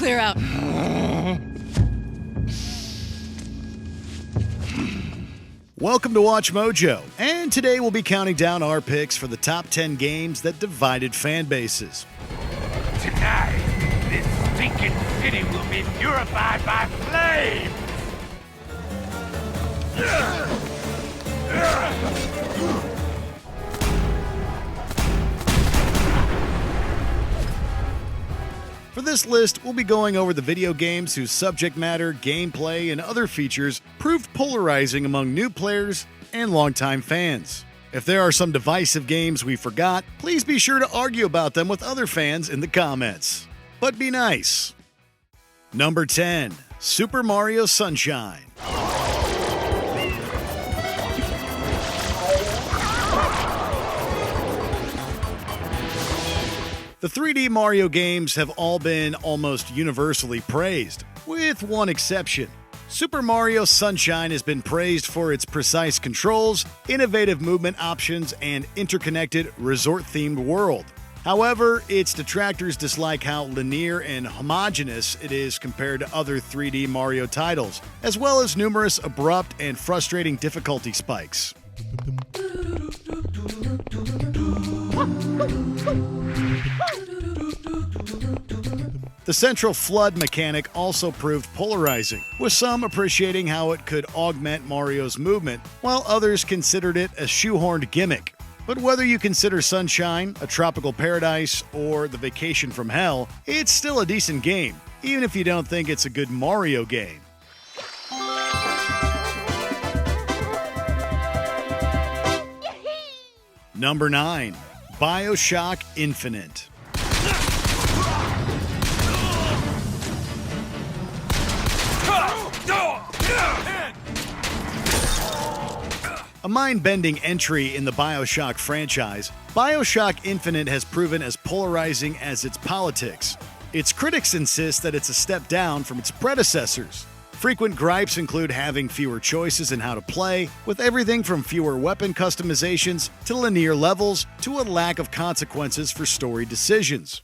clear out. Welcome to Watch Mojo, and today we'll be counting down our picks for the top 10 games that divided fan bases. Tonight, this stinking city will be purified by flame! For this list, we'll be going over the video games whose subject matter, gameplay, and other features proved polarizing among new players and longtime fans. If there are some divisive games we forgot, please be sure to argue about them with other fans in the comments. But be nice. Number 10, Super Mario Sunshine. The 3D Mario games have all been almost universally praised, with one exception. Super Mario Sunshine has been praised for its precise controls, innovative movement options, and interconnected resort-themed world. However, its detractors dislike how linear and homogeneous it is compared to other 3D Mario titles, as well as numerous abrupt and frustrating difficulty spikes. The central flood mechanic also proved polarizing, with some appreciating how it could augment Mario's movement, while others considered it a shoehorned gimmick. But whether you consider Sunshine, a tropical paradise, or The Vacation from Hell, it's still a decent game, even if you don't think it's a good Mario game. Number 9, BioShock Infinite. A mind-bending entry in the BioShock franchise, BioShock Infinite has proven as polarizing as its politics. Its critics insist that it's a step down from its predecessors. Frequent gripes include having fewer choices in how to play, with everything from fewer weapon customizations to linear levels to a lack of consequences for story decisions.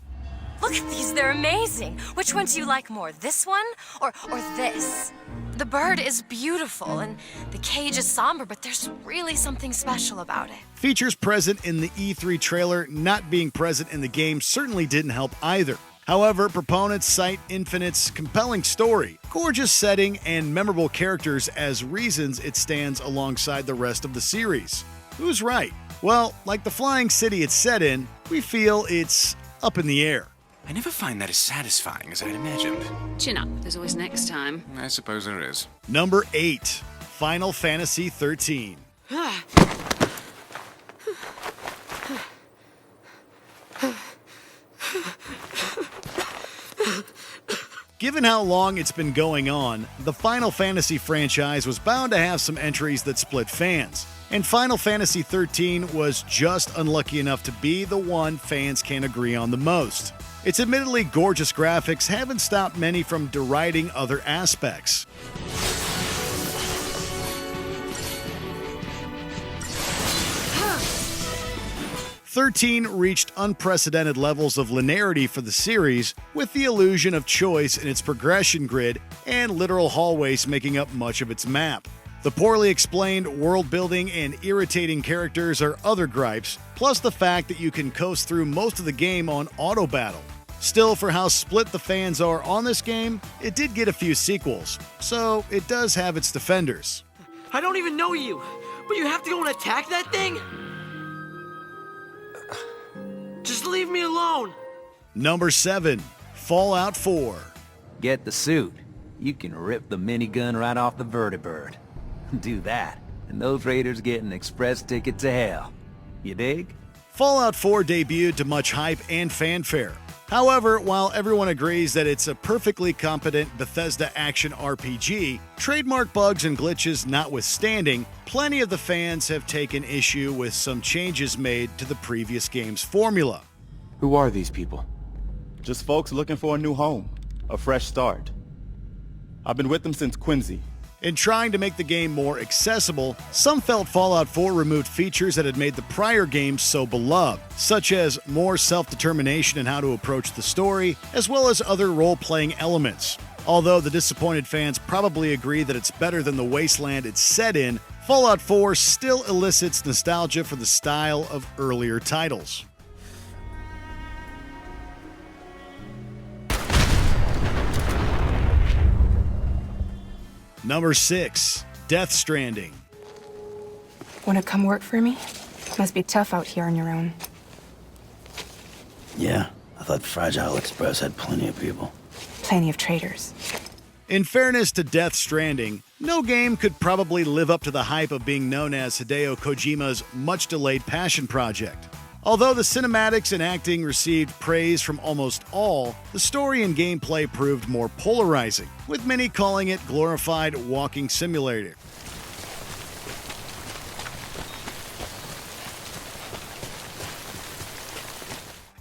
Look at these, they're amazing. Which one do you like more, this one or this? The bird is beautiful and the cage is somber, but there's really something special about it. Features present in the E3 trailer not being present in the game certainly didn't help either. However, proponents cite Infinite's compelling story, gorgeous setting, and memorable characters as reasons it stands alongside the rest of the series. Who's right? Well, like the flying city it's set in, we feel it's up in the air. I never find that as satisfying as I'd imagined. Chin up. There's always next time. I suppose there is. Number 8, Final Fantasy XIII. Given how long it's been going on, the Final Fantasy franchise was bound to have some entries that split fans, and Final Fantasy XIII was just unlucky enough to be the one fans can agree on the most. Its admittedly gorgeous graphics haven't stopped many from deriding other aspects. XIII reached unprecedented levels of linearity for the series, with the illusion of choice in its progression grid and literal hallways making up much of its map. The poorly explained world building and irritating characters are other gripes, plus the fact that you can coast through most of the game on auto battle. Still, for how split the fans are on this game, it did get a few sequels, so it does have its defenders. I don't even know you, but you have to go and attack that thing? Just leave me alone. Number 7, Fallout 4. Get the suit. You can rip the minigun right off the vertibird. Do that, and those raiders get an express ticket to hell. You dig? Fallout 4 debuted to much hype and fanfare. However, while everyone agrees that it's a perfectly competent Bethesda action RPG, trademark bugs and glitches notwithstanding, plenty of the fans have taken issue with some changes made to the previous game's formula. Who are these people? Just folks looking for a new home, a fresh start. I've been with them since Quincy, In trying to make the game more accessible, some felt Fallout 4 removed features that had made the prior games so beloved, such as more self-determination in how to approach the story, as well as other role-playing elements. Although the disappointed fans probably agree that it's better than the wasteland it's set in, Fallout 4 still elicits nostalgia for the style of earlier titles. Number 6. Death Stranding. Wanna come work for me? Must be tough out here on your own. Yeah, I thought Fragile Express had plenty of people. Plenty of traitors. In fairness to Death Stranding, no game could probably live up to the hype of being known as Hideo Kojima's much-delayed passion project. Although the cinematics and acting received praise from almost all, the story and gameplay proved more polarizing, with many calling it glorified walking simulator.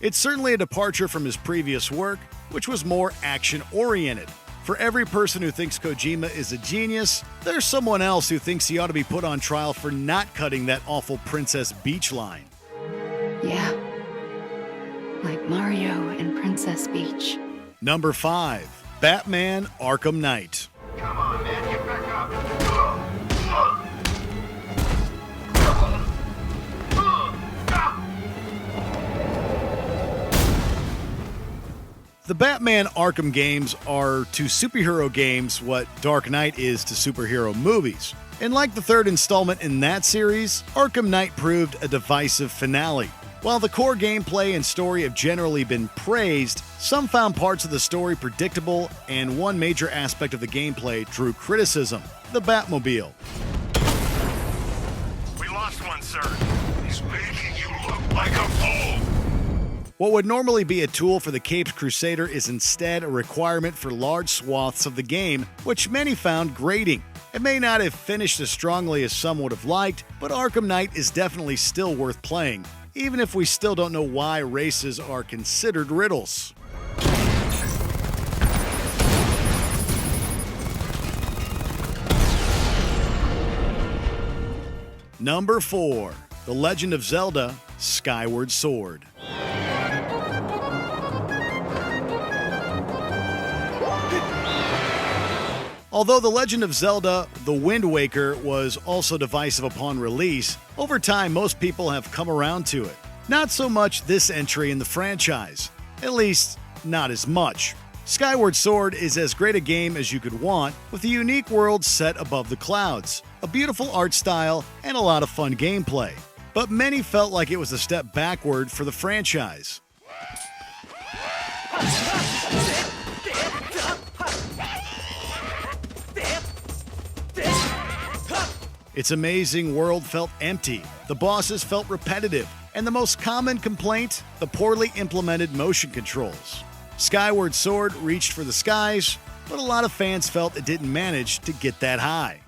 It's certainly a departure from his previous work, which was more action-oriented. For every person who thinks Kojima is a genius, there's someone else who thinks he ought to be put on trial for not cutting that awful Princess Beach line. Yeah. Like Mario and Princess Beach. Number 5. Batman Arkham Knight. Come on, man, get back up. The Batman Arkham games are to superhero games what Dark Knight is to superhero movies. And like the third installment in that series, Arkham Knight proved a divisive finale. While the core gameplay and story have generally been praised, some found parts of the story predictable, and one major aspect of the gameplay drew criticism: the Batmobile. We lost one, sir. He's making you look like a fool. What would normally be a tool for the Caped Crusader is instead a requirement for large swaths of the game, which many found grating. It may not have finished as strongly as some would have liked, but Arkham Knight is definitely still worth playing, even if we still don't know why races are considered riddles. Number 4. The Legend of Zelda: Skyward Sword. Although The Legend of Zelda: The Wind Waker was also divisive upon release, over time most people have come around to it. Not so much this entry in the franchise. At least, not as much. Skyward Sword is as great a game as you could want, with a unique world set above the clouds, a beautiful art style, and a lot of fun gameplay. But many felt like it was a step backward for the franchise. Its amazing world felt empty, the bosses felt repetitive, and the most common complaint, the poorly implemented motion controls. Skyward Sword reached for the skies, but a lot of fans felt it didn't manage to get that high.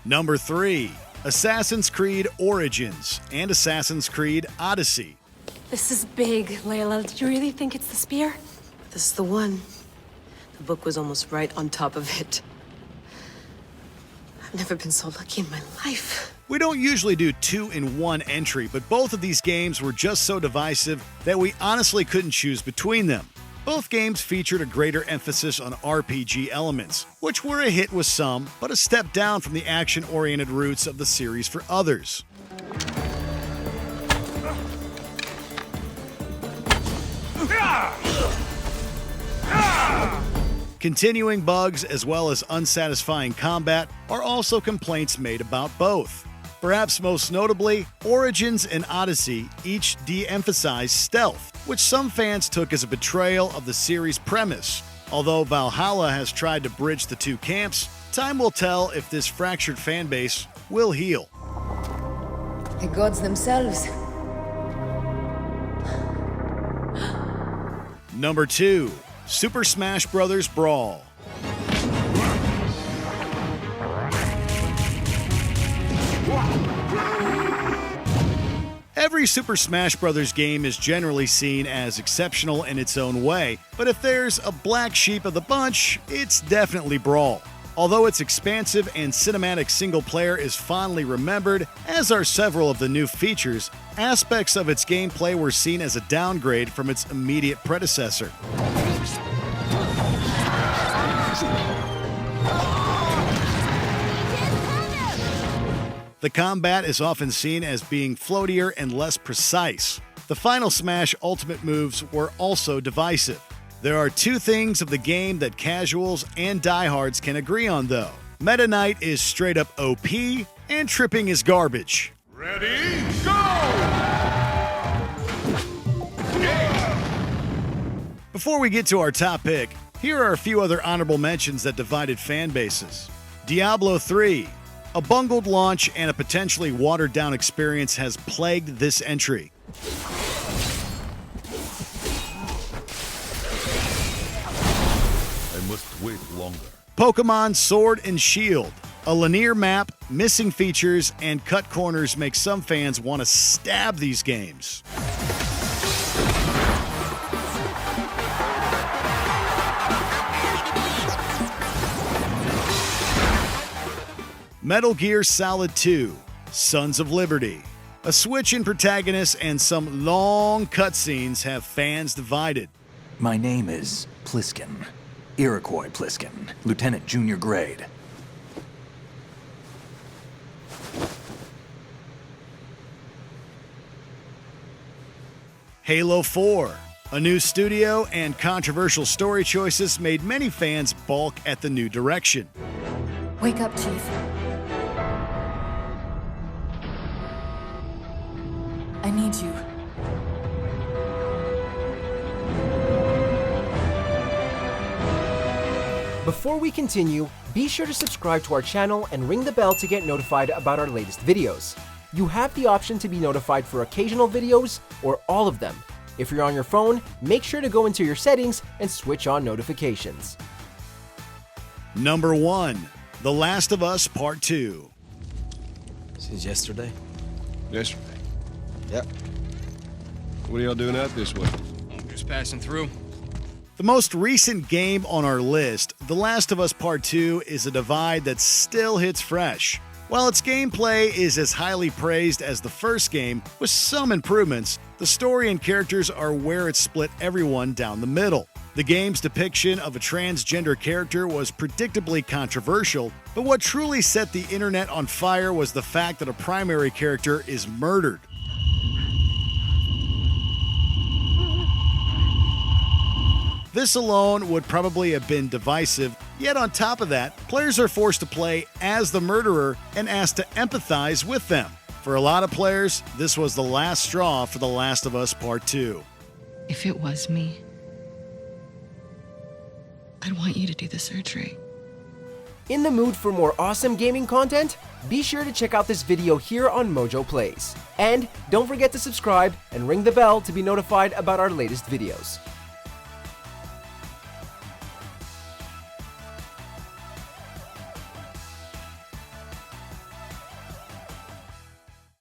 Number 3. Assassin's Creed Origins and Assassin's Creed Odyssey. This is big, Layla. Did you really think it's the spear? This is the one. The book was almost right on top of it. I've never been so lucky in my life. We don't usually do 2-in-1 entry, but both of these games were just so divisive that we honestly couldn't choose between them. Both games featured a greater emphasis on RPG elements, which were a hit with some, but a step down from the action-oriented roots of the series for others. Continuing bugs as well as unsatisfying combat are also complaints made about both. Perhaps most notably, Origins and Odyssey each de-emphasized stealth, which some fans took as a betrayal of the series' premise. Although Valhalla has tried to bridge the two camps, time will tell if this fractured fanbase will heal. The gods themselves. Number 2. Super Smash Bros. Brawl. Every Super Smash Bros. Game is generally seen as exceptional in its own way, but if there's a black sheep of the bunch, it's definitely Brawl. Although its expansive and cinematic single player is fondly remembered, as are several of the new features, aspects of its gameplay were seen as a downgrade from its immediate predecessor. The combat is often seen as being floatier and less precise. The final Smash Ultimate moves were also divisive. There are two things of the game that casuals and diehards can agree on, though. Meta Knight is straight up OP, and tripping is garbage. Ready, go! Before we get to our top pick, here are a few other honorable mentions that divided fan bases. Diablo 3. A bungled launch and a potentially watered-down experience has plagued this entry. I must wait longer. Pokemon Sword and Shield. A linear map, missing features, and cut corners make some fans want to stab these games. Metal Gear Solid 2, Sons of Liberty. A switch in protagonists and some long cutscenes have fans divided. My name is Pliskin. Iroquois Pliskin, Lieutenant Junior Grade. Halo 4. A new studio and controversial story choices made many fans balk at the new direction. Wake up, Chief. I need you. Before we continue, be sure to subscribe to our channel and ring the bell to get notified about our latest videos. You have the option to be notified for occasional videos or all of them. If you're on your phone, make sure to go into your settings and switch on notifications. Number 1. The Last of Us Part 2. Since yesterday? Yesterday. Yep. What are y'all doing out this way? Just passing through. The most recent game on our list, The Last of Us Part 2, is a divide that still hits fresh. While its gameplay is as highly praised as the first game, with some improvements, the story and characters are where it split everyone down the middle. The game's depiction of a transgender character was predictably controversial, but what truly set the internet on fire was the fact that a primary character is murdered. This alone would probably have been divisive, yet on top of that, players are forced to play as the murderer and asked to empathize with them. For a lot of players, this was the last straw for The Last of Us Part 2. If it was me, I'd want you to do the surgery. In the mood for more awesome gaming content? Be sure to check out this video here on Mojo Plays. And don't forget to subscribe and ring the bell to be notified about our latest videos.